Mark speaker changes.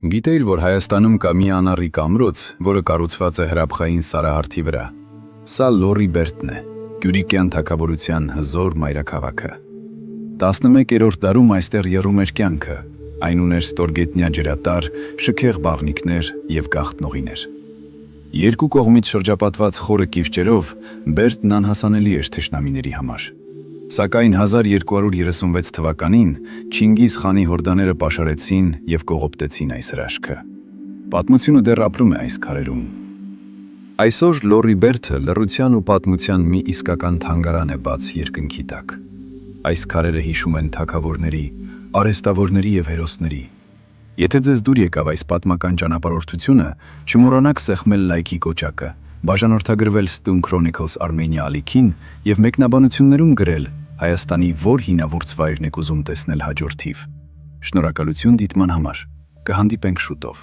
Speaker 1: Գիտեիր, որ Հայաստանում կա մի անառիկ ամրոց, որը կառուցված է հրաբխային սարահարթի վրա։ Սա Լոռի Բերդն է, Գյուրիկյան թագավորության հզոր մայրաքաղաքը։ 11-րդ դարում այստեղ եռում էր կյանքը, այն ուներ ստորգետնյա ջրատար, շքեղ բաղնիքներ և գաղտնողիներ։ Երկու կողմից շրջապատված խորը կիրճերով Բերդն անհասանելի էր թշնամիների համար։ Սակայն 1236 թվականին Չինգիզ խանի հորդաները պաշարեցին և կողոպտեցին այս հրաշքը։ Պատմությունը դեռ ապրում է այս քարերում։ Այսօր Լոռի Բերդը լռության ու պատմության մի իսկական թանգարան է բաց երկնքի տակ։ Այս քարերը հիշում են թագավորների, արհեստավորների և հերոսների։ Եթե ձեզ դուր եկավ այս պատմական ճանապարհորդությունը, չմոռանաք սեղմել լայքի կոճակը, բաժանորդագրվել Stone Chronicles Armenia ալիքին և մեկնաբանություններում գրել Հայաստանի որ հինավուրց վայրն եք ուզում տեսնել հաջորդ թիվ։ Շնորհակալություն դիտման համար։ Կհանդիպենք շուտով։